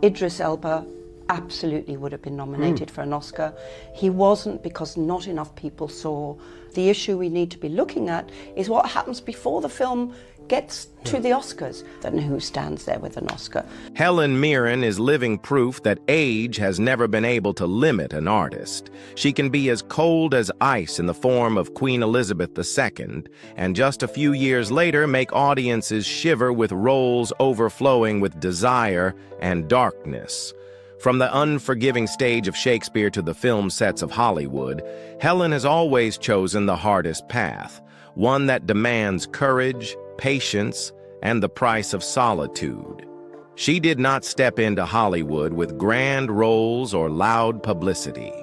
Idris Elba absolutely would have been nominated for an Oscar. He wasn't, because not enough people saw. The issue we need to be looking at is what happens before the film gets to the Oscars, and who stands there with an Oscar. Helen Mirren is living proof that age has never been able to limit an artist. She can be as cold as ice in the form of Queen Elizabeth II, and just a few years later make audiences shiver with roles overflowing with desire and darkness. From the unforgiving stage of Shakespeare to the film sets of Hollywood, Helen has always chosen the hardest path, one that demands courage, patience, and the price of solitude. She did not step into Hollywood with grand roles or loud publicity.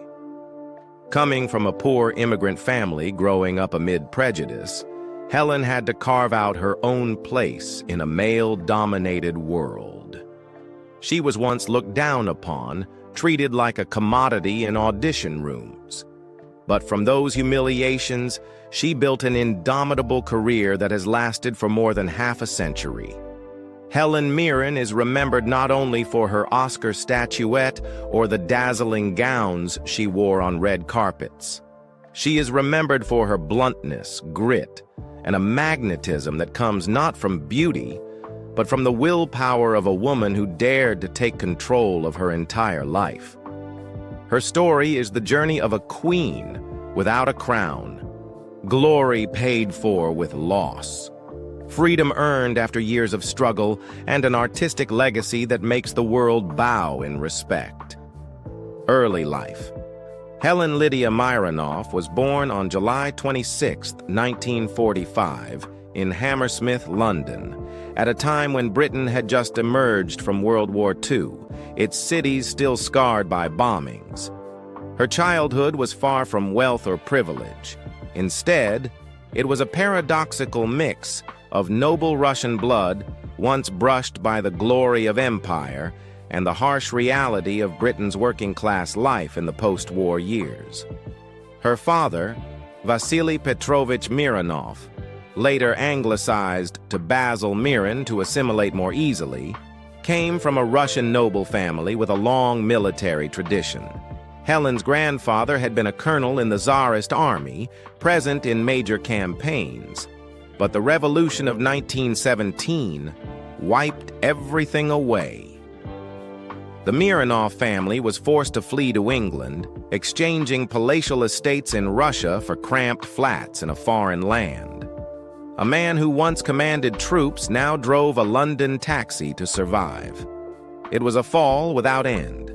Coming from a poor immigrant family growing up amid prejudice, Helen had to carve out her own place in a male-dominated world. She was once looked down upon, treated like a commodity in audition rooms. But from those humiliations, she built an indomitable career that has lasted for more than half a century. Helen Mirren is remembered not only for her Oscar statuette or the dazzling gowns she wore on red carpets. She is remembered for her bluntness, grit, and a magnetism that comes not from beauty, but from the willpower of a woman who dared to take control of her entire life. Her story is the journey of a queen without a crown, glory paid for with loss, freedom earned after years of struggle, and an artistic legacy that makes the world bow in respect. Early life. Helen Lydia Mironoff was born on July 26, 1945, in Hammersmith, London, at a time when Britain had just emerged from World War II, its cities still scarred by bombings. Her childhood was far from wealth or privilege. Instead, it was a paradoxical mix of noble Russian blood, once brushed by the glory of empire, and the harsh reality of Britain's working-class life in the post-war years. Her father, Vasily Petrovich Mironov, later anglicized to Basil Mirren to assimilate more easily, came from a Russian noble family with a long military tradition. Helen's grandfather had been a colonel in the Tsarist army, present in major campaigns. But the revolution of 1917 wiped everything away. The Mironov family was forced to flee to England, exchanging palatial estates in Russia for cramped flats in a foreign land. A man who once commanded troops now drove a London taxi to survive. It was a fall without end,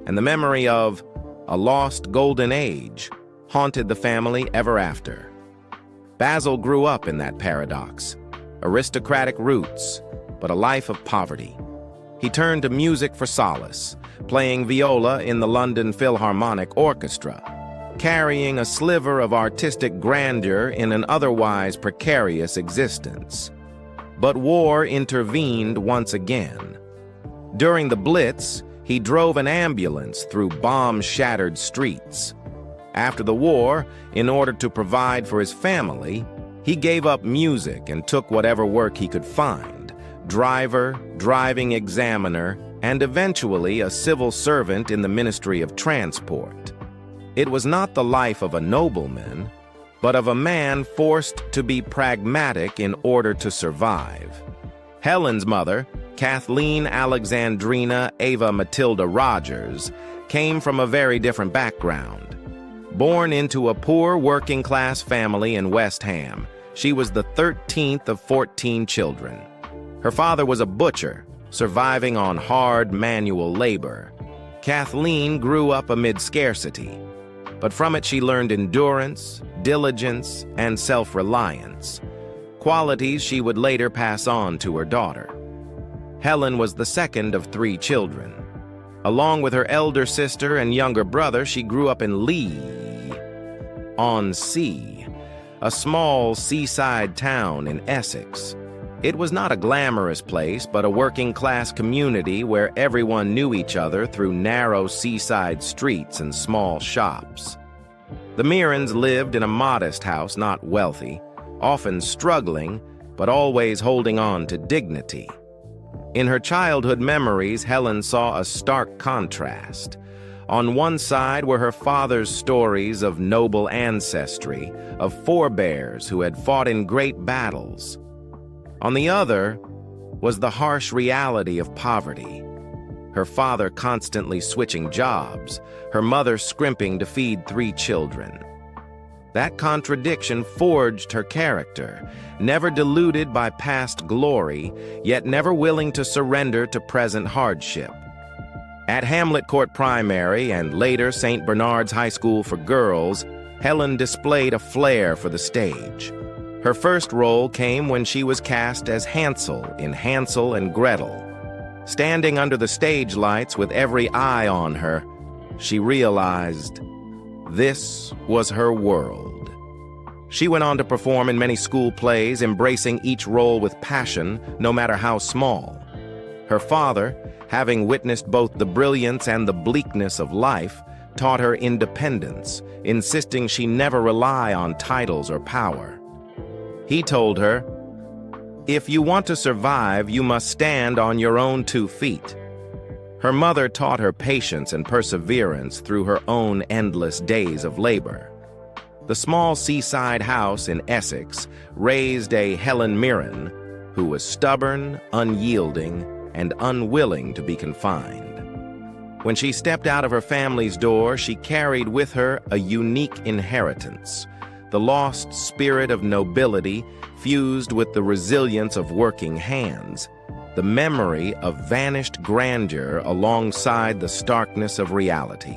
and the memory of a lost golden age haunted the family ever after. Basil grew up in that paradox, aristocratic roots, but a life of poverty. He turned to music for solace, playing viola in the London Philharmonic Orchestra, carrying a sliver of artistic grandeur in an otherwise precarious existence. But war intervened once again. During the Blitz, he drove an ambulance through bomb-shattered streets. After the war, in order to provide for his family, he gave up music and took whatever work he could find: driver, driving examiner, and eventually a civil servant in the Ministry of Transport. It was not the life of a nobleman, but of a man forced to be pragmatic in order to survive. Helen's mother, Kathleen Alexandrina Ava Matilda Rogers, came from a very different background. Born into a poor working-class family in West Ham, she was the 13th of 14 children. Her father was a butcher, surviving on hard manual labor. Kathleen grew up amid scarcity, but from it she learned endurance, diligence, and self-reliance, qualities she would later pass on to her daughter. Helen was the second of 3 children. Along with her elder sister and younger brother, she grew up in Leigh-on-Sea, a small seaside town in Essex. It was not a glamorous place, but a working-class community where everyone knew each other through narrow seaside streets and small shops. The Mirrens lived in a modest house, not wealthy, often struggling, but always holding on to dignity. In her childhood memories, Helen saw a stark contrast. On one side were her father's stories of noble ancestry, of forebears who had fought in great battles. On the other was the harsh reality of poverty. Her father constantly switching jobs, her mother scrimping to feed 3 children. That contradiction forged her character, never deluded by past glory, yet never willing to surrender to present hardship. At Hamlet Court Primary and later St. Bernard's High School for Girls, Helen displayed a flair for the stage. Her first role came when she was cast as Hansel in Hansel and Gretel. Standing under the stage lights with every eye on her, she realized this was her world. She went on to perform in many school plays, embracing each role with passion, no matter how small. Her father, having witnessed both the brilliance and the bleakness of life, taught her independence, insisting she never rely on titles or power. He told her, "If you want to survive, you must stand on your own 2 feet." Her mother taught her patience and perseverance through her own endless days of labor. The small seaside house in Essex raised a Helen Mirren who was stubborn, unyielding, and unwilling to be confined. When she stepped out of her family's door, she carried with her a unique inheritance, the lost spirit of nobility fused with the resilience of working hands, the memory of vanished grandeur alongside the starkness of reality.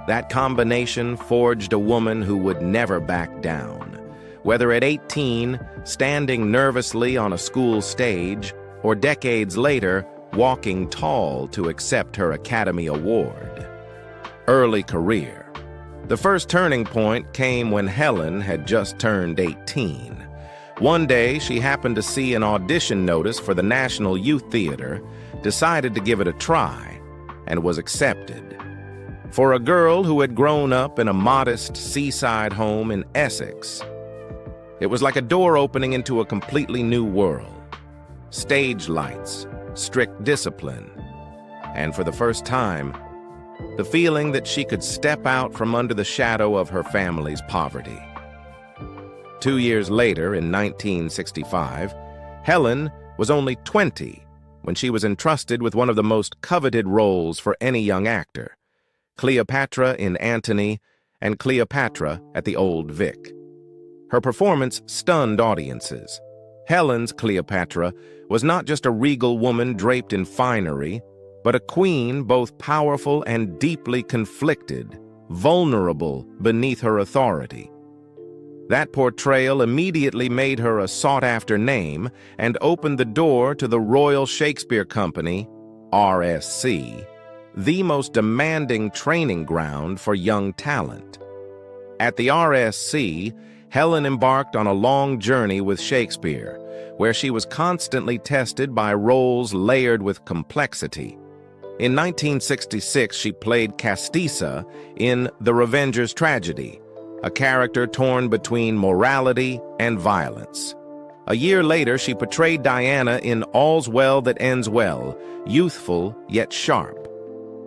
That combination forged a woman who would never back down, whether at 18, standing nervously on a school stage, or decades later, walking tall to accept her Academy Award. Early career. The first turning point came when Helen had just turned 18. One day, she happened to see an audition notice for the National Youth Theater, decided to give it a try, and was accepted. For a girl who had grown up in a modest seaside home in Essex, it was like a door opening into a completely new world. Stage lights, strict discipline, and for the first time, the feeling that she could step out from under the shadow of her family's poverty. 2 years later, in 1965, Helen was only 20 when she was entrusted with one of the most coveted roles for any young actor, Cleopatra in Antony and Cleopatra at the Old Vic. Her performance stunned audiences. Helen's Cleopatra was not just a regal woman draped in finery, but a queen both powerful and deeply conflicted, vulnerable beneath her authority. That portrayal immediately made her a sought-after name and opened the door to the Royal Shakespeare Company, RSC, the most demanding training ground for young talent. At the RSC, Helen embarked on a long journey with Shakespeare, where she was constantly tested by roles layered with complexity. In 1966, she played Castissa in The Revenger's Tragedy, a character torn between morality and violence. A year later, she portrayed Diana in All's Well That Ends Well, youthful yet sharp.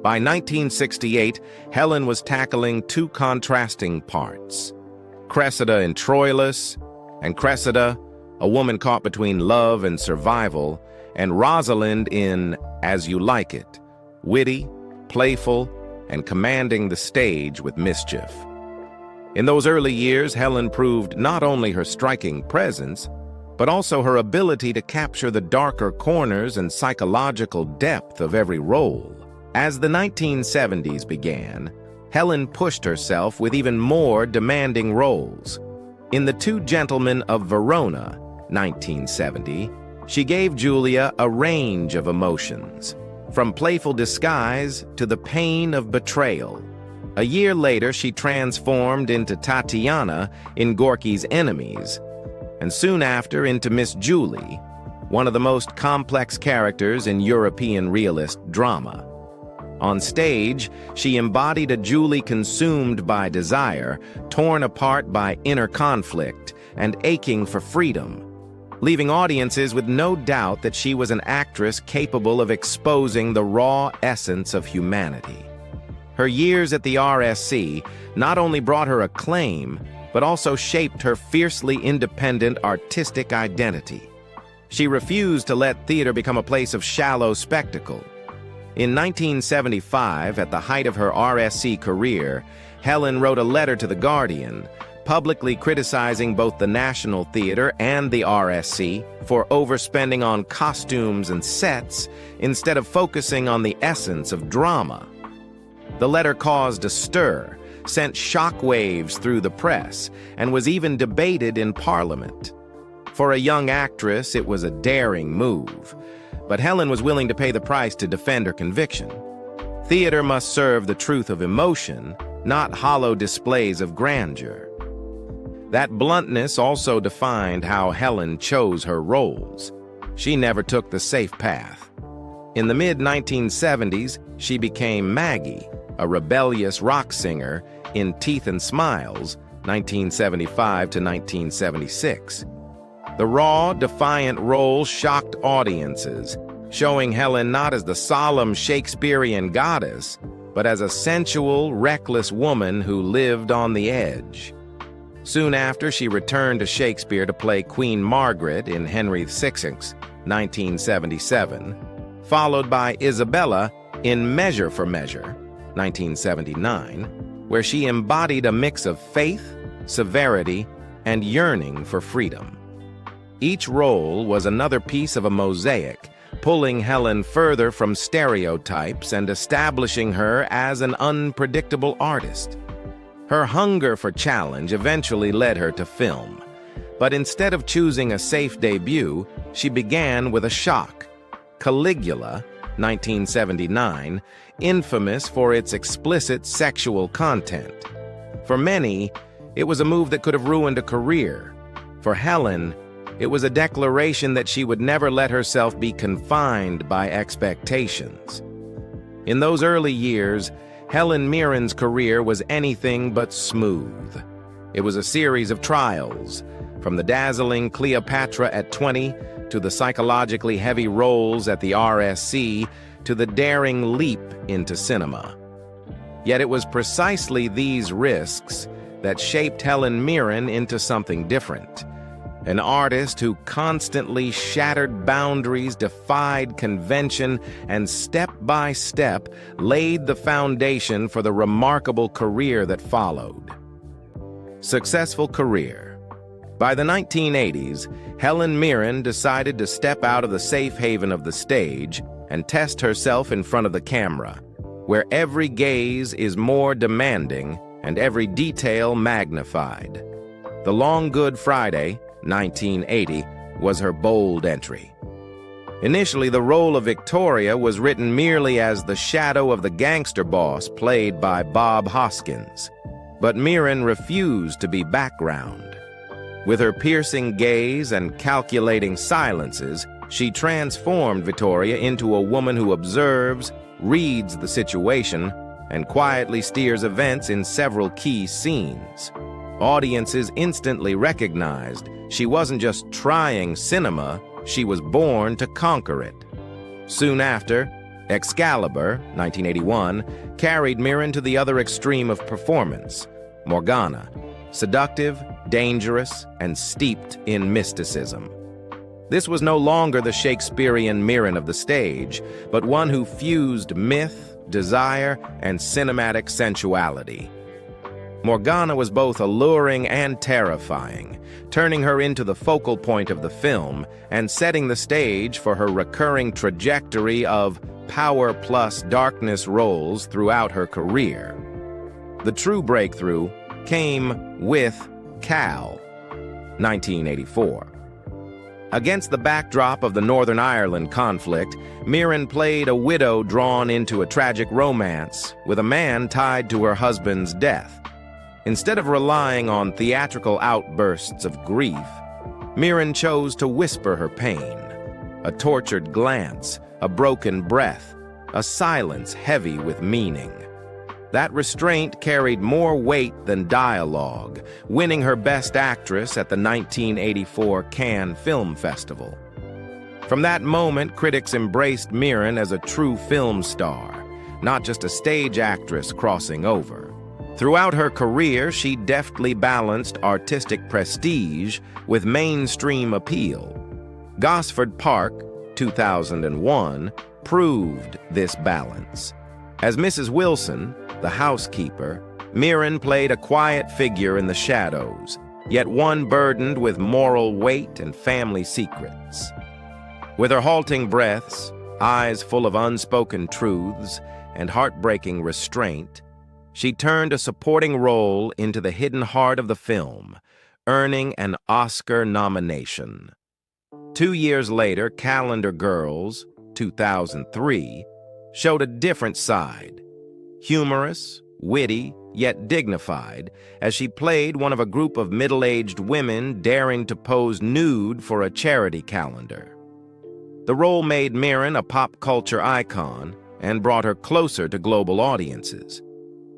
By 1968, Helen was tackling 2 contrasting parts: Cressida in Troilus, and Cressida, a woman caught between love and survival, and Rosalind in As You Like It, witty, playful, and commanding the stage with mischief. In those early years, Helen proved not only her striking presence, but also her ability to capture the darker corners and psychological depth of every role. As the 1970s began, Helen pushed herself with even more demanding roles. In The Two Gentlemen of Verona, 1970, she gave Julia a range of emotions, from playful disguise to the pain of betrayal. A year later, she transformed into Tatiana in Gorky's Enemies, and soon after into Miss Julie, one of the most complex characters in European realist drama. On stage, she embodied a Julie consumed by desire, torn apart by inner conflict, and aching for freedom. leaving audiences with no doubt that she was an actress capable of exposing the raw essence of humanity. Her years at the RSC not only brought her acclaim, but also shaped her fiercely independent artistic identity. She refused to let theater become a place of shallow spectacle. In 1975, at the height of her RSC career, Helen wrote a letter to The Guardian, publicly criticizing both the National Theater and the RSC for overspending on costumes and sets instead of focusing on the essence of drama. The letter caused a stir, sent shockwaves through the press, and was even debated in Parliament. For a young actress, it was a daring move, but Helen was willing to pay the price to defend her conviction. Theater must serve the truth of emotion, not hollow displays of grandeur. That bluntness also defined how Helen chose her roles. She never took the safe path. In the mid-1970s, she became Maggie, a rebellious rock singer in Teeth and Smiles, 1975 to 1976. The raw, defiant role shocked audiences, showing Helen not as the solemn Shakespearean goddess, but as a sensual, reckless woman who lived on the edge. Soon after, she returned to Shakespeare to play Queen Margaret in Henry VI's 1977, followed by Isabella in Measure for Measure, 1979, where she embodied a mix of faith, severity, and yearning for freedom. Each role was another piece of a mosaic, pulling Helen further from stereotypes and establishing her as an unpredictable artist. Her hunger for challenge eventually led her to film, but instead of choosing a safe debut, she began with a shock. Caligula, 1979, infamous for its explicit sexual content. For many, it was a move that could have ruined a career. For Helen, it was a declaration that she would never let herself be confined by expectations. In those early years, Helen Mirren's career was anything but smooth. It was a series of trials, from the dazzling Cleopatra at 20 to the psychologically heavy roles at the RSC to the daring leap into cinema. Yet it was precisely these risks that shaped Helen Mirren into something different. An artist who constantly shattered boundaries, defied convention, and step by step laid the foundation for the remarkable career that followed. Successful career. By the 1980s, Helen Mirren decided to step out of the safe haven of the stage and test herself in front of the camera, where every gaze is more demanding and every detail magnified. The Long Good Friday, 1980, was her bold entry. Initially, the role of Victoria was written merely as the shadow of the gangster boss played by Bob Hoskins, but Mirren refused to be background. With her piercing gaze and calculating silences, she transformed Victoria into a woman who observes, reads the situation, and quietly steers events in several key scenes. Audiences instantly recognized she wasn't just trying cinema, she was born to conquer it. Soon after, Excalibur, 1981, carried Mirren to the other extreme of performance, Morgana, seductive, dangerous, and steeped in mysticism. This was no longer the Shakespearean Mirren of the stage, but one who fused myth, desire, and cinematic sensuality. Morgana was both alluring and terrifying, turning her into the focal point of the film and setting the stage for her recurring trajectory of power plus darkness roles throughout her career. The true breakthrough came with Cal, 1984. Against the backdrop of the Northern Ireland conflict, Mirren played a widow drawn into a tragic romance with a man tied to her husband's death. Instead of relying on theatrical outbursts of grief, Mirren chose to whisper her pain. A tortured glance, a broken breath, a silence heavy with meaning. That restraint carried more weight than dialogue, winning her Best Actress at the 1984 Cannes Film Festival. From that moment, critics embraced Mirren as a true film star, not just a stage actress crossing over. Throughout her career, she deftly balanced artistic prestige with mainstream appeal. Gosford Park, 2001, proved this balance. As Mrs. Wilson, the housekeeper, Mirren played a quiet figure in the shadows, yet one burdened with moral weight and family secrets. With her halting breaths, eyes full of unspoken truths, and heartbreaking restraint, she turned a supporting role into the hidden heart of the film, earning an Oscar nomination. 2 years later, Calendar Girls, 2003, showed a different side. Humorous, witty, yet dignified, as she played one of a group of middle-aged women daring to pose nude for a charity calendar. The role made Mirren a pop culture icon and brought her closer to global audiences.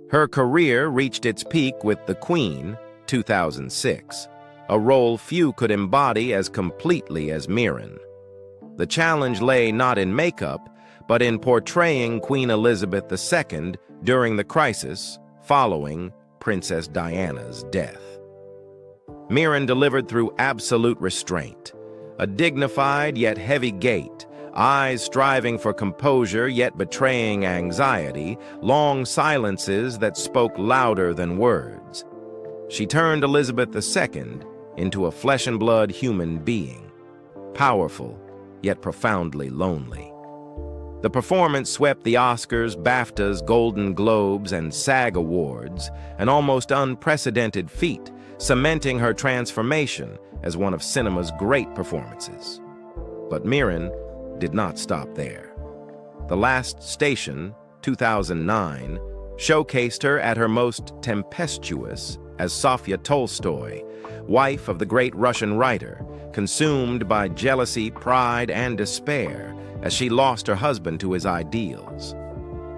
Her career reached its peak with The Queen, 2006, a role few could embody as completely as Mirren. The challenge lay not in makeup, but in portraying Queen Elizabeth II during the crisis following Princess Diana's death. Mirren delivered through absolute restraint, a dignified yet heavy gait, eyes striving for composure yet betraying anxiety, long silences that spoke louder than words. She turned Elizabeth II into a flesh-and-blood human being, powerful yet profoundly lonely. The performance swept the Oscars, BAFTAs, Golden Globes, and SAG Awards, an almost unprecedented feat, cementing her transformation as one of cinema's great performances. But Mirren did not stop there. The Last Station, 2009, showcased her at her most tempestuous as Sofia Tolstoy, wife of the great Russian writer, consumed by jealousy, pride, and despair as she lost her husband to his ideals.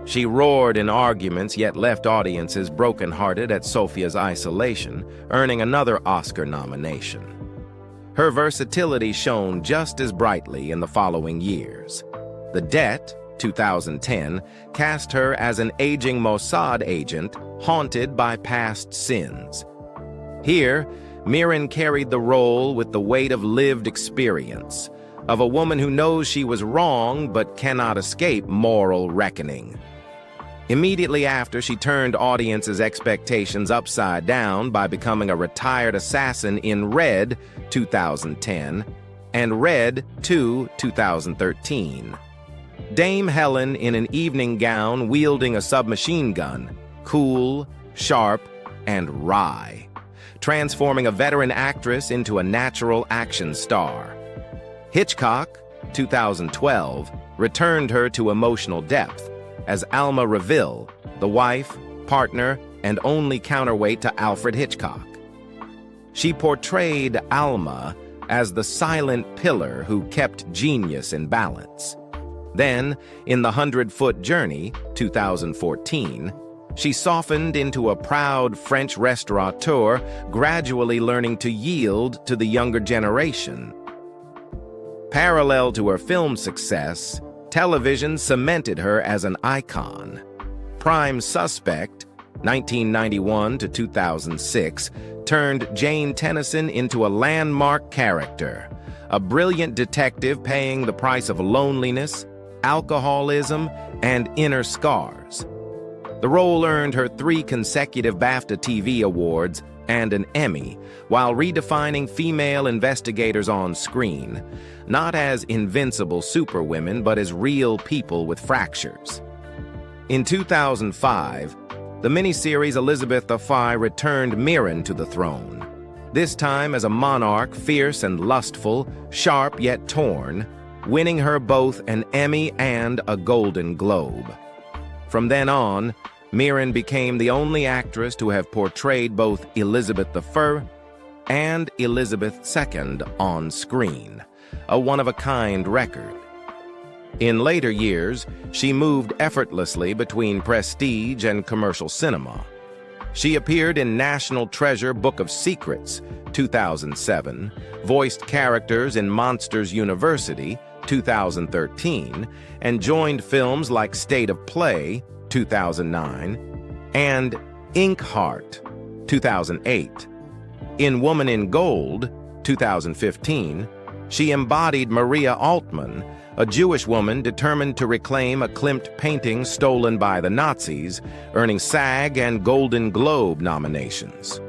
She roared in arguments yet left audiences brokenhearted at Sofia's isolation, earning another Oscar nomination. Her versatility shone just as brightly in the following years. The Debt, 2010, cast her as an aging Mossad agent haunted by past sins. Here, Mirren carried the role with the weight of lived experience, of a woman who knows she was wrong but cannot escape moral reckoning. Immediately after, she turned audiences' expectations upside down by becoming a retired assassin in Red, 2010, and Red 2, 2013. Dame Helen in an evening gown wielding a submachine gun, cool, sharp, and wry, transforming a veteran actress into a natural action star. Hitchcock, 2012, returned her to emotional depth as Alma Reville, the wife, partner, and only counterweight to Alfred Hitchcock. She portrayed Alma as the silent pillar who kept genius in balance. Then, in The 100-Foot Journey, 2014, she softened into a proud French restaurateur, gradually learning to yield to the younger generation. Parallel to her film success, television cemented her as an icon. Prime Suspect, 1991 to 2006, turned Jane Tennyson into a landmark character, a brilliant detective paying the price of loneliness, alcoholism, and inner scars. The role earned her 3 consecutive BAFTA TV awards and an Emmy, while redefining female investigators on screen, not as invincible superwomen, but as real people with fractures. In 2005, the miniseries Elizabeth I returned Mirren to the throne, this time as a monarch fierce and lustful, sharp yet torn, winning her both an Emmy and a Golden Globe. From then on, Mirren became the only actress to have portrayed both Elizabeth I and Elizabeth II on screen, a one-of-a-kind record. In later years, she moved effortlessly between prestige and commercial cinema. She appeared in National Treasure Book of Secrets, 2007, voiced characters in Monsters University, 2013, and joined films like State of Play, 2009, and Inkheart, 2008. In Woman in Gold, 2015, she embodied Maria Altman, a Jewish woman determined to reclaim a Klimt painting stolen by the Nazis, earning SAG and Golden Globe nominations.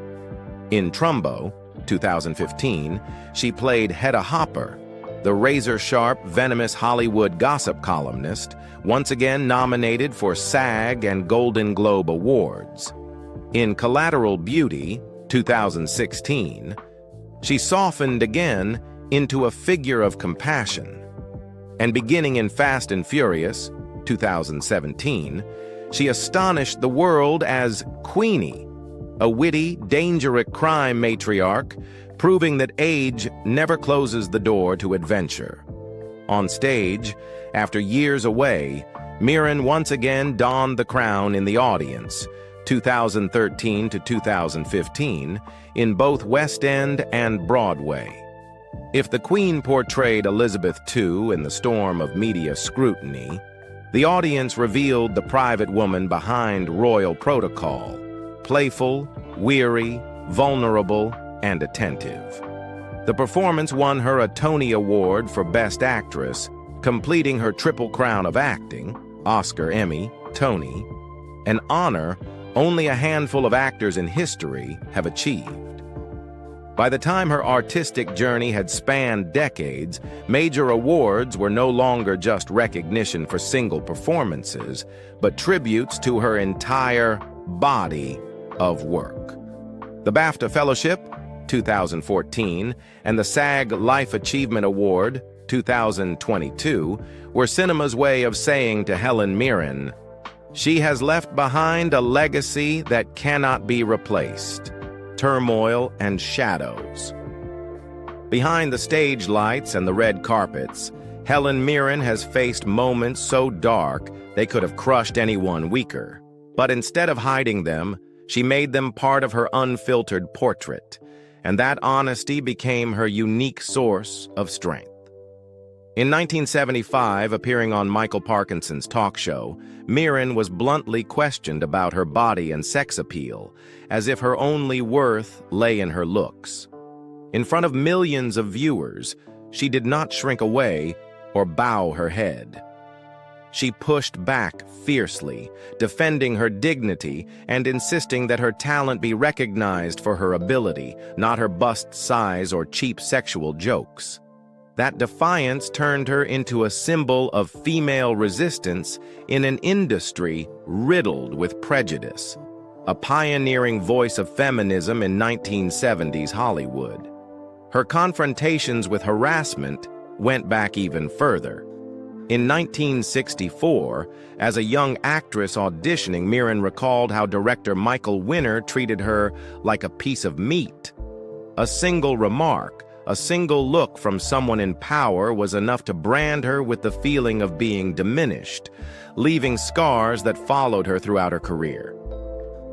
In Trumbo, 2015, she played Hedda Hopper, the razor-sharp, venomous Hollywood gossip columnist, once again nominated for SAG and Golden Globe awards. In Collateral Beauty, 2016, she softened again into a figure of compassion. And beginning in Fast and Furious, 2017, she astonished the world as Queenie, a witty, dangerous crime matriarch, proving that age never closes the door to adventure. On stage, after years away, Mirren once again donned the crown in the audience, 2013 to 2015, in both West End and Broadway. If the Queen portrayed Elizabeth II in the storm of media scrutiny, the audience revealed the private woman behind royal protocol, playful, weary, vulnerable, and attentive. The performance won her a Tony Award for Best Actress, completing her triple crown of acting, Oscar, Emmy, Tony, an honor only a handful of actors in history have achieved. By the time her artistic journey had spanned decades, major awards were no longer just recognition for single performances, but tributes to her entire body of work. The BAFTA Fellowship, 2014, and the SAG Life Achievement Award, 2022, were cinema's way of saying to Helen Mirren, "She has left behind a legacy that cannot be replaced. Turmoil and shadows." Behind the stage lights and the red carpets, Helen Mirren has faced moments so dark they could have crushed anyone weaker. But instead of hiding them, she made them part of her unfiltered portrait, and that honesty became her unique source of strength. In 1975, appearing on Michael Parkinson's talk show, Mirren was bluntly questioned about her body and sex appeal, as if her only worth lay in her looks. In front of millions of viewers, she did not shrink away or bow her head. She pushed back fiercely, defending her dignity and insisting that her talent be recognized for her ability, not her bust size or cheap sexual jokes. That defiance turned her into a symbol of female resistance in an industry riddled with prejudice, a pioneering voice of feminism in 1970s Hollywood. Her confrontations with harassment went back even further. In 1964, as a young actress auditioning, Mirren recalled how director Michael Winner treated her like a piece of meat. A single remark, a single look from someone in power was enough to brand her with the feeling of being diminished, leaving scars that followed her throughout her career.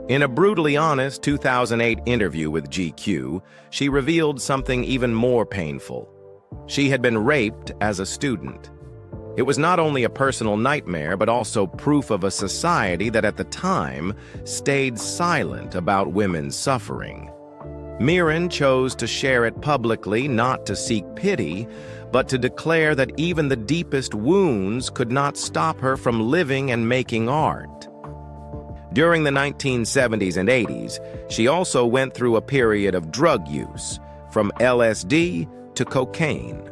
In a brutally honest 2008 interview with GQ, she revealed something even more painful. She had been raped as a student. It was not only a personal nightmare, but also proof of a society that at the time stayed silent about women's suffering. Mirren chose to share it publicly, not to seek pity, but to declare that even the deepest wounds could not stop her from living and making art. During the 1970s and 80s, she also went through a period of drug use, from LSD to cocaine.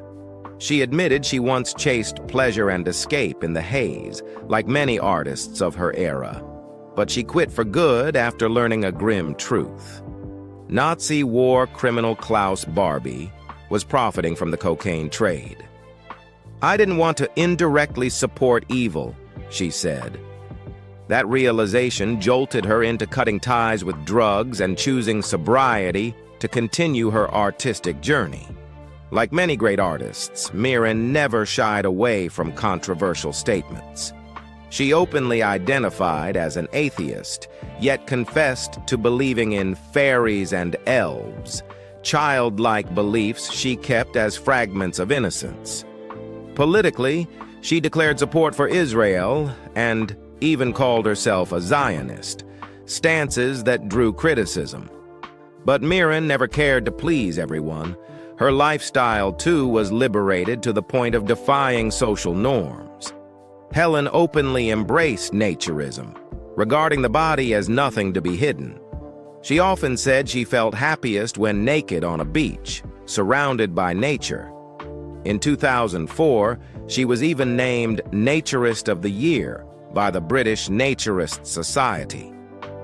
She admitted she once chased pleasure and escape in the haze, like many artists of her era. But she quit for good after learning a grim truth. Nazi war criminal Klaus Barbie was profiting from the cocaine trade. "I didn't want to indirectly support evil," she said. That realization jolted her into cutting ties with drugs and choosing sobriety to continue her artistic journey. Like many great artists, Mirren never shied away from controversial statements. She openly identified as an atheist, yet confessed to believing in fairies and elves, childlike beliefs she kept as fragments of innocence. Politically, she declared support for Israel and even called herself a Zionist, stances that drew criticism. But Mirren never cared to please everyone. Her lifestyle, too, was liberated to the point of defying social norms. Helen openly embraced naturism, regarding the body as nothing to be hidden. She often said she felt happiest when naked on a beach, surrounded by nature. In 2004, she was even named Naturist of the Year by the British Naturist Society,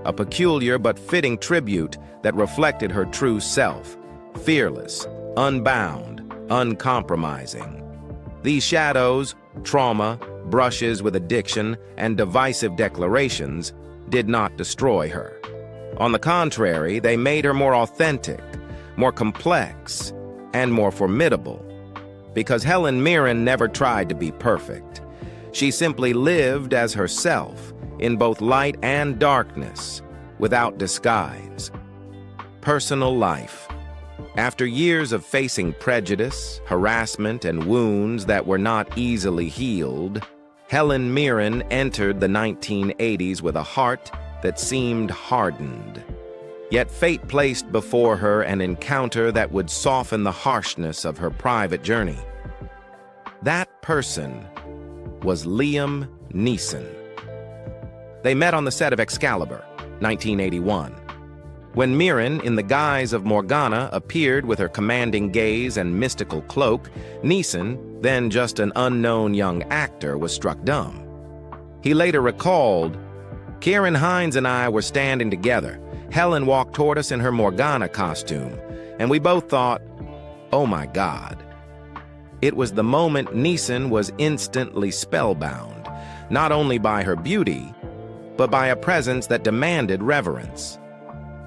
a peculiar but fitting tribute that reflected her true self, fearless, unbound, uncompromising. These shadows, trauma, brushes with addiction, and divisive declarations did not destroy her. On the contrary, they made her more authentic, more complex, and more formidable. Because Helen Mirren never tried to be perfect. She simply lived as herself, in both light and darkness, without disguise. Personal life. After years of facing prejudice, harassment, and wounds that were not easily healed, Helen Mirren entered the 1980s with a heart that seemed hardened. Yet fate placed before her an encounter that would soften the harshness of her private journey. That person was Liam Neeson. They met on the set of Excalibur, 1981. When Mirren, in the guise of Morgana, appeared with her commanding gaze and mystical cloak, Neeson, then just an unknown young actor, was struck dumb. He later recalled, "Kieran Hines and I were standing together. Helen walked toward us in her Morgana costume, and we both thought, oh my God." It was the moment Neeson was instantly spellbound, not only by her beauty, but by a presence that demanded reverence.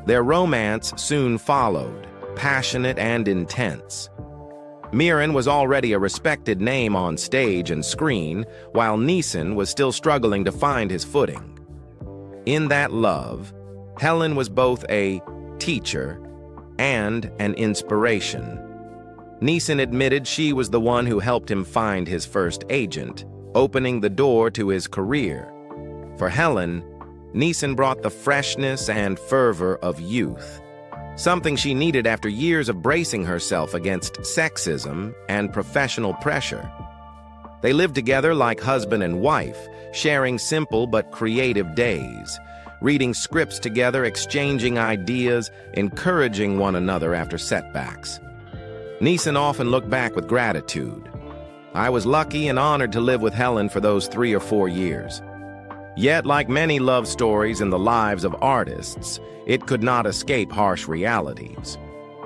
Their romance soon followed, passionate and intense. Mirren was already a respected name on stage and screen, while Neeson was still struggling to find his footing. In that love, Helen was both a teacher and an inspiration. Neeson admitted she was the one who helped him find his first agent, opening the door to his career. For Helen, Neeson brought the freshness and fervor of youth, something she needed after years of bracing herself against sexism and professional pressure. They lived together like husband and wife, sharing simple but creative days, reading scripts together, exchanging ideas, encouraging one another after setbacks. Neeson often looked back with gratitude. "I was lucky and honored to live with Helen for those 3 or 4 years." Yet, like many love stories in the lives of artists, it could not escape harsh realities.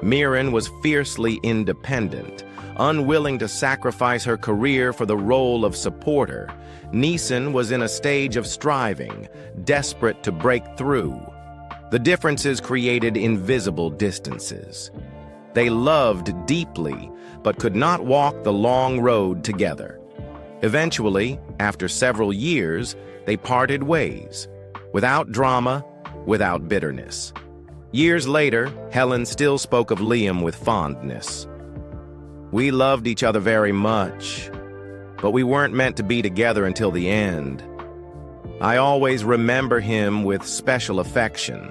Mirren was fiercely independent, unwilling to sacrifice her career for the role of supporter. Neeson was in a stage of striving, desperate to break through. The differences created invisible distances. They loved deeply, but could not walk the long road together. Eventually, after several years, they parted ways, without drama, without bitterness. Years later, Helen still spoke of Liam with fondness. "We loved each other very much, but we weren't meant to be together until the end. I always remember him with special affection."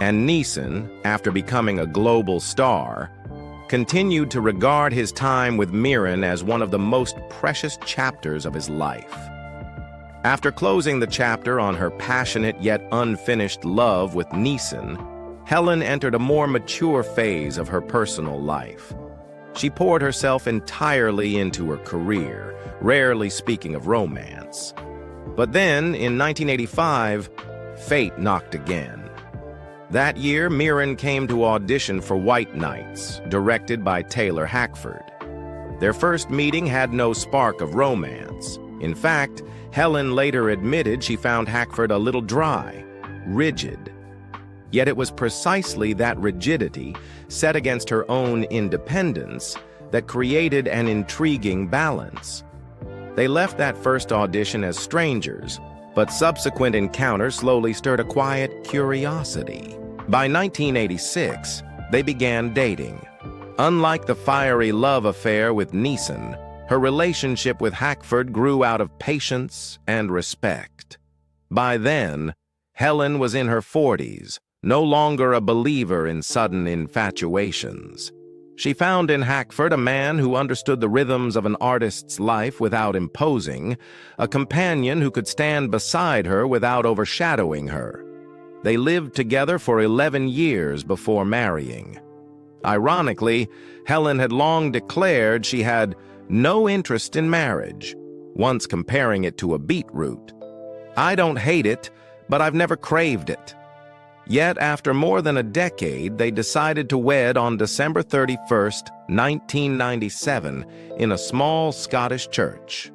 And Neeson, after becoming a global star, continued to regard his time with Mirren as one of the most precious chapters of his life. After closing the chapter on her passionate yet unfinished love with Neeson, Helen entered a more mature phase of her personal life. She poured herself entirely into her career, rarely speaking of romance. But then, in 1985, fate knocked again. That year, Mirren came to audition for White Nights, directed by Taylor Hackford. Their first meeting had no spark of romance. In fact, Helen later admitted she found Hackford a little dry, rigid. Yet it was precisely that rigidity, set against her own independence, that created an intriguing balance. They left that first audition as strangers, but subsequent encounters slowly stirred a quiet curiosity. By 1986, they began dating. Unlike the fiery love affair with Neeson, her relationship with Hackford grew out of patience and respect. By then, Helen was in her 40s, no longer a believer in sudden infatuations. She found in Hackford a man who understood the rhythms of an artist's life without imposing, a companion who could stand beside her without overshadowing her. They lived together for 11 years before marrying. Ironically, Helen had long declared she had no interest in marriage, once comparing it to a beetroot. "I don't hate it, but I've never craved it." Yet, after more than a decade, they decided to wed on December 31st, 1997, in a small Scottish church.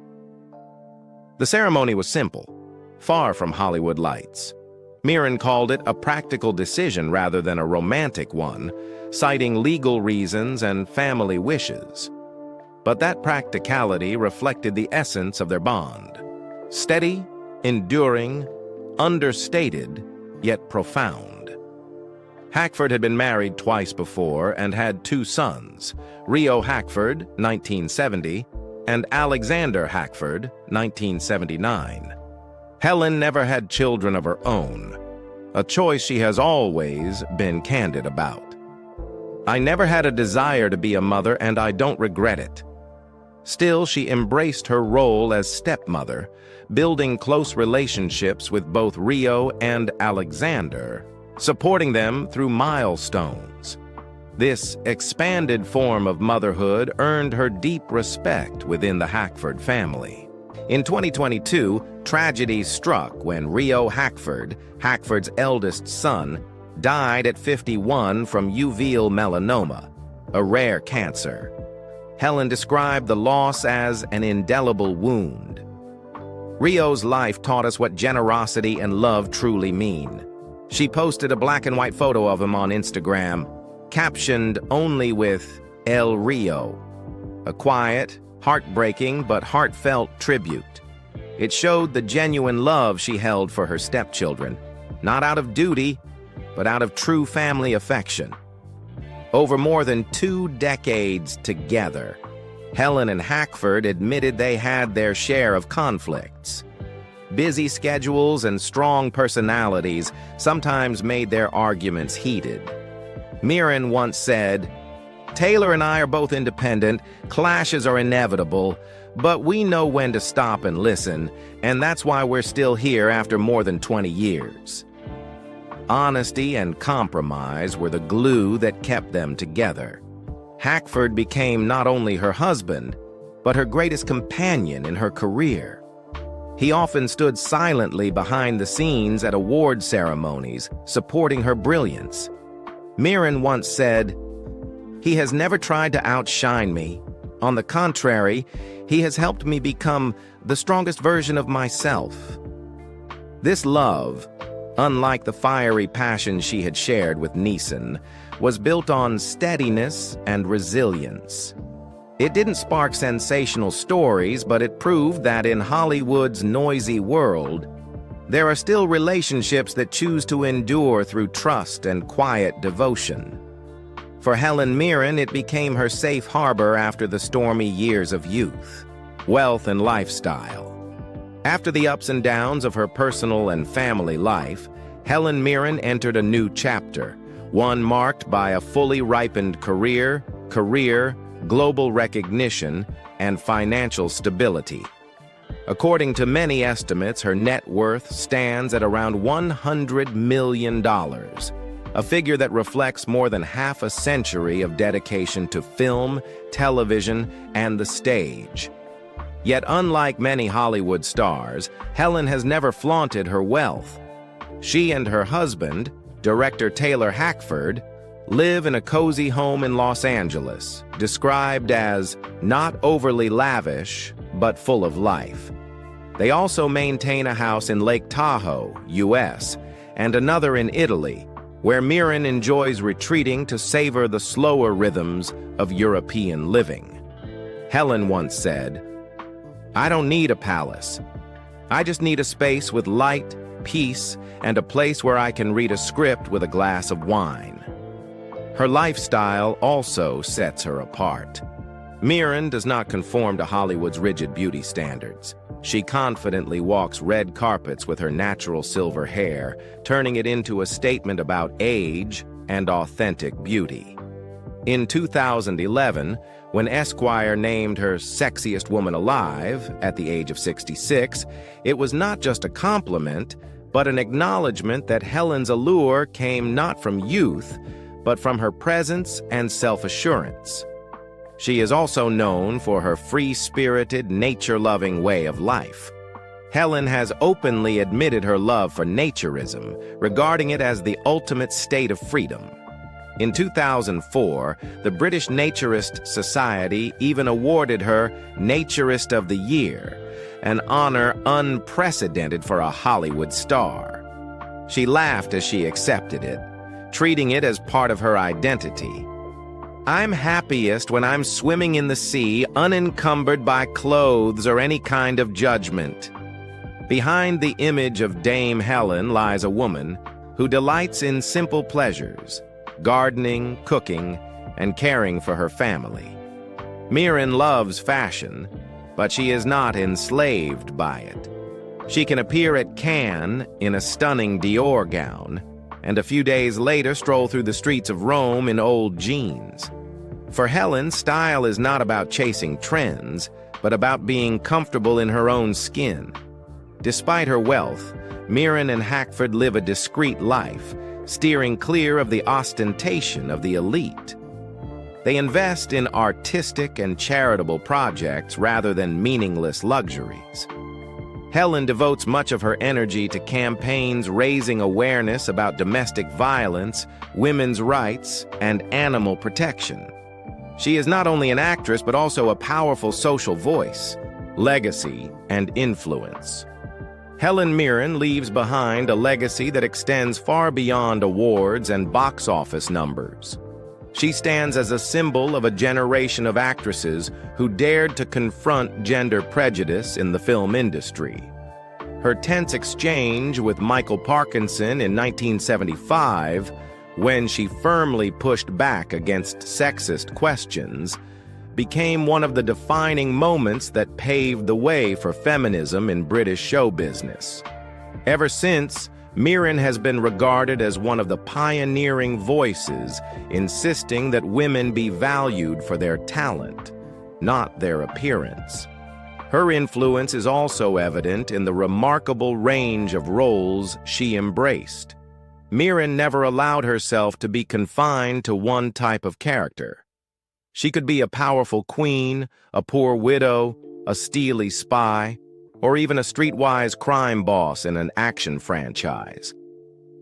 The ceremony was simple, far from Hollywood lights. Mirren called it a practical decision rather than a romantic one, citing legal reasons and family wishes. But that practicality reflected the essence of their bond: steady, enduring, understated, yet profound. Hackford had been married twice before and had 2 sons, Rio Hackford, 1970, and Alexander Hackford, 1979. Helen never had children of her own, a choice she has always been candid about. "I never had a desire to be a mother, and I don't regret it." Still, she embraced her role as stepmother, building close relationships with both Rio and Alexander, supporting them through milestones. This expanded form of motherhood earned her deep respect within the Hackford family. In 2022, tragedies struck when Rio Hackford, Hackford's eldest son, died at 51 from uveal melanoma, a rare cancer. Helen described the loss as an indelible wound. Rio's life taught us what generosity and love truly mean. She posted a black and white photo of him on Instagram, captioned only with El Rio, a quiet, heartbreaking but heartfelt tribute. It showed the genuine love she held for her stepchildren, not out of duty, but out of true family affection. Over more than 2 decades together, Helen and Hackford admitted they had their share of conflicts. Busy schedules and strong personalities sometimes made their arguments heated. Mirren once said, "Taylor and I are both independent, clashes are inevitable, but we know when to stop and listen, and that's why we're still here after more than 20 years." Honesty and compromise were the glue that kept them together. Hackford became not only her husband, but her greatest companion in her career. He often stood silently behind the scenes at award ceremonies, supporting her brilliance. Mirren once said, "He has never tried to outshine me. On the contrary, he has helped me become the strongest version of myself." This love, unlike the fiery passion she had shared with Neeson, was built on steadiness and resilience. It didn't spark sensational stories, but it proved that in Hollywood's noisy world, there are still relationships that choose to endure through trust and quiet devotion. For Helen Mirren, it became her safe harbor after the stormy years of youth, wealth, and lifestyle. After the ups and downs of her personal and family life, Helen Mirren entered a new chapter, one marked by a fully ripened career, global recognition, and financial stability. According to many estimates, her net worth stands at around $100 million, a figure that reflects more than half a century of dedication to film, television, and the stage. Yet unlike many Hollywood stars, Helen has never flaunted her wealth. She and her husband, director Taylor Hackford, live in a cozy home in Los Angeles, described as not overly lavish, but full of life. They also maintain a house in Lake Tahoe, U.S., and another in Italy, where Mirren enjoys retreating to savor the slower rhythms of European living. Helen once said, "I don't need a palace. I just need a space with light, peace, and a place where I can read a script with a glass of wine." Her lifestyle also sets her apart. Mirren does not conform to Hollywood's rigid beauty standards. She confidently walks red carpets with her natural silver hair, turning it into a statement about age and authentic beauty. In 2011, when Esquire named her sexiest woman alive at the age of 66, it was not just a compliment, but an acknowledgement that Helen's allure came not from youth, but from her presence and self-assurance. She is also known for her free-spirited, nature-loving way of life. Helen has openly admitted her love for naturism, regarding it as the ultimate state of freedom. In 2004, the British Naturist Society even awarded her Naturist of the Year, an honor unprecedented for a Hollywood star. She laughed as she accepted it, treating it as part of her identity. "I'm happiest when I'm swimming in the sea, unencumbered by clothes or any kind of judgment." Behind the image of Dame Helen lies a woman who delights in simple pleasures, gardening, cooking, and caring for her family. Mirren loves fashion, but she is not enslaved by it. She can appear at Cannes in a stunning Dior gown, and a few days later stroll through the streets of Rome in old jeans. For Helen, style is not about chasing trends, but about being comfortable in her own skin. Despite her wealth, Mirren and Hackford live a discreet life, steering clear of the ostentation of the elite. They invest in artistic and charitable projects rather than meaningless luxuries. Helen devotes much of her energy to campaigns raising awareness about domestic violence, women's rights, and animal protection. She is not only an actress but also a powerful social voice, legacy, and influence. Helen Mirren leaves behind a legacy that extends far beyond awards and box office numbers. She stands as a symbol of a generation of actresses who dared to confront gender prejudice in the film industry. Her tense exchange with Michael Parkinson in 1975, when she firmly pushed back against sexist questions, became one of the defining moments that paved the way for feminism in British show business. Ever since, Mirren has been regarded as one of the pioneering voices insisting that women be valued for their talent, not their appearance. Her influence is also evident in the remarkable range of roles she embraced. Mirren never allowed herself to be confined to one type of character. She could be a powerful queen, a poor widow, a steely spy, or even a streetwise crime boss in an action franchise.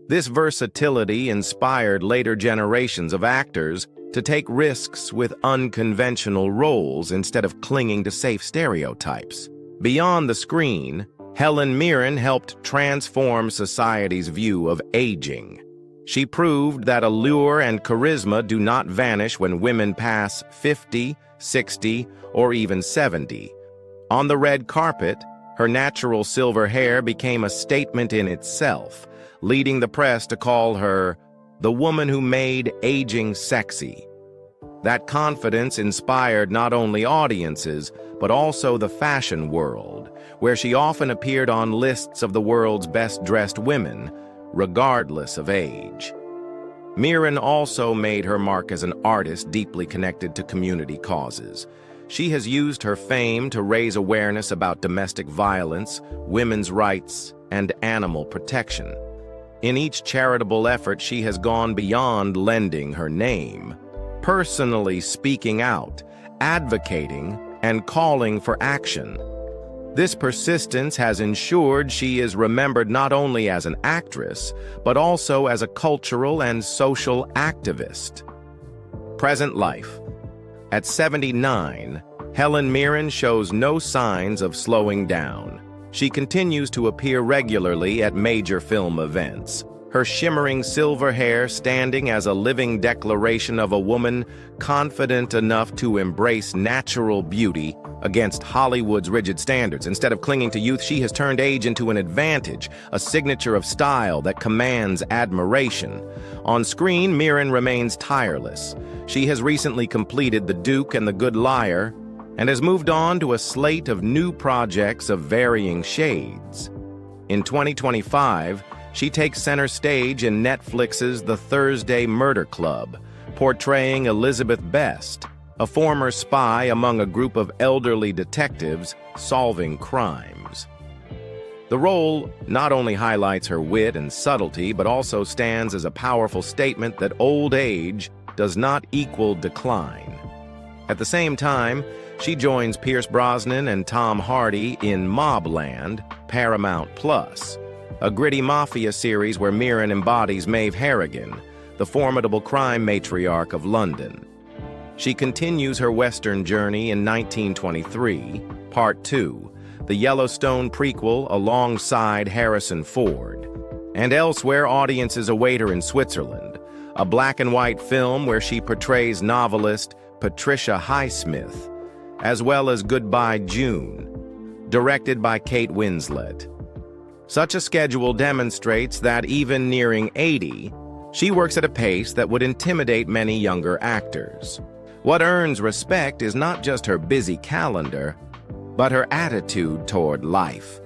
This versatility inspired later generations of actors to take risks with unconventional roles instead of clinging to safe stereotypes. Beyond the screen, Helen Mirren helped transform society's view of aging. She proved that allure and charisma do not vanish when women pass 50, 60, or even 70. On the red carpet, her natural silver hair became a statement in itself, leading the press to call her the woman who made aging sexy. That confidence inspired not only audiences, but also the fashion world, where she often appeared on lists of the world's best-dressed women, regardless of age. Mirren also made her mark as an artist deeply connected to community causes. She has used her fame to raise awareness about domestic violence, women's rights, and animal protection. In each charitable effort, she has gone beyond lending her name, personally speaking out, advocating, and calling for action. This persistence has ensured she is remembered not only as an actress, but also as a cultural and social activist. Present life. At 79, Helen Mirren shows no signs of slowing down. She continues to appear regularly at major film events. her shimmering silver hair standing as a living declaration of a woman confident enough to embrace natural beauty against Hollywood's rigid standards. Instead of clinging to youth, she has turned age into an advantage, a signature of style that commands admiration. On screen, Mirren remains tireless. She has recently completed The Duke and The Good Liar, and has moved on to a slate of new projects of varying shades. In 2025, she takes center stage in Netflix's The Thursday Murder Club, portraying Elizabeth Best, a former spy among a group of elderly detectives solving crimes. The role not only highlights her wit and subtlety, but also stands as a powerful statement that old age does not equal decline. At the same time, she joins Pierce Brosnan and Tom Hardy in Mobland, Paramount Plus, a gritty mafia series where Mirren embodies Maeve Harrigan, the formidable crime matriarch of London. She continues her Western journey in 1923, Part 2, the Yellowstone prequel alongside Harrison Ford. And elsewhere, audiences await her in Switzerland, a black-and-white film where she portrays novelist Patricia Highsmith, as well as Goodbye June, directed by Kate Winslet. Such a schedule demonstrates that even nearing 80, she works at a pace that would intimidate many younger actors. What earns respect is not just her busy calendar, but her attitude toward life.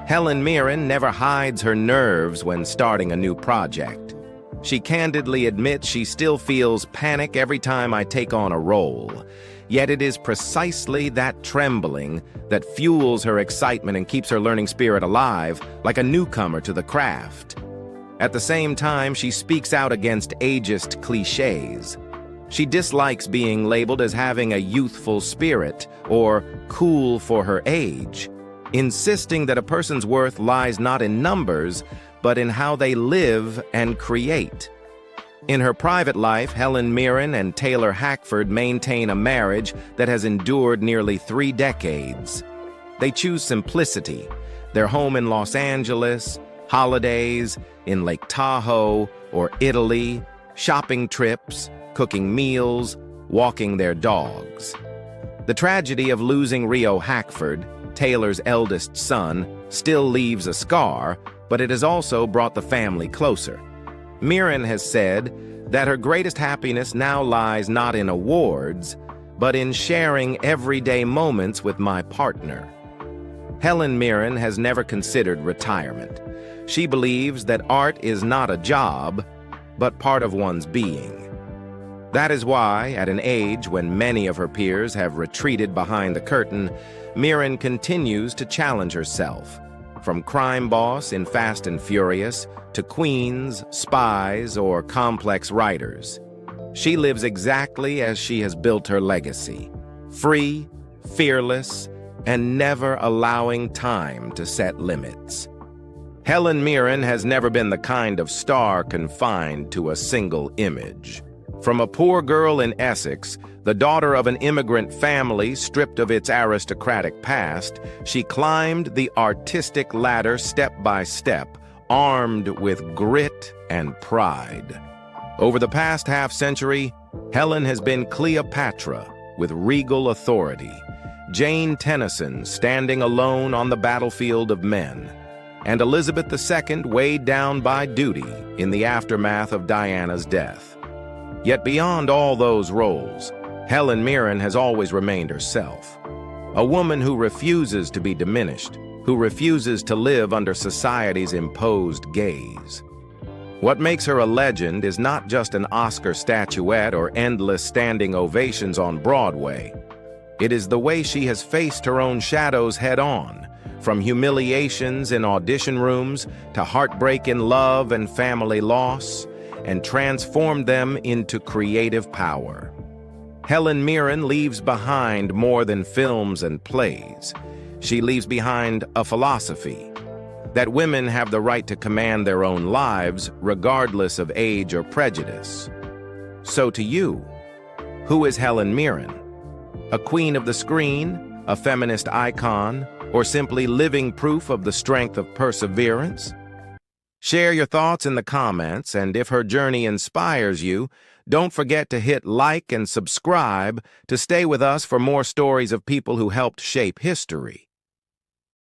Helen Mirren never hides her nerves when starting a new project. She candidly admits she still feels panic every time I take on a role. Yet it is precisely that trembling that fuels her excitement and keeps her learning spirit alive, like a newcomer to the craft. At the same time, she speaks out against ageist cliches. She dislikes being labeled as having a youthful spirit or cool for her age, insisting that a person's worth lies not in numbers, but in how they live and create. In her private life, Helen Mirren and Taylor Hackford maintain a marriage that has endured nearly 3 decades. They choose simplicity, their home in Los Angeles, holidays in Lake Tahoe or Italy, shopping trips, cooking meals, walking their dogs. The tragedy of losing Rio Hackford, Taylor's eldest son, still leaves a scar, but it has also brought the family closer. Mirren has said that her greatest happiness now lies not in awards, but in sharing everyday moments with my partner. Helen Mirren has never considered retirement. She believes that art is not a job, but part of one's being. That is why, at an age when many of her peers have retreated behind the curtain, Mirren continues to challenge herself. From crime boss in Fast and Furious to queens, spies, or complex writers. She lives exactly as she has built her legacy, free, fearless, and never allowing time to set limits. Helen Mirren has never been the kind of star confined to a single image. From a poor girl in Essex, the daughter of an immigrant family stripped of its aristocratic past, she climbed the artistic ladder step by step, armed with grit and pride. Over the past half-century, Helen has been Cleopatra with regal authority, Jane Tennyson standing alone on the battlefield of men, and Elizabeth II weighed down by duty in the aftermath of Diana's death. Yet beyond all those roles, Helen Mirren has always remained herself. A woman who refuses to be diminished, who refuses to live under society's imposed gaze. What makes her a legend is not just an Oscar statuette or endless standing ovations on Broadway. It is the way she has faced her own shadows head-on, from humiliations in audition rooms to heartbreak in love and family loss, and transformed them into creative power. Helen Mirren leaves behind more than films and plays. She leaves behind a philosophy that women have the right to command their own lives regardless of age or prejudice. So to you, who is Helen Mirren? A queen of the screen, a feminist icon, or simply living proof of the strength of perseverance? Share your thoughts in the comments, and if her journey inspires you, don't forget to hit like and subscribe to stay with us for more stories of people who helped shape history.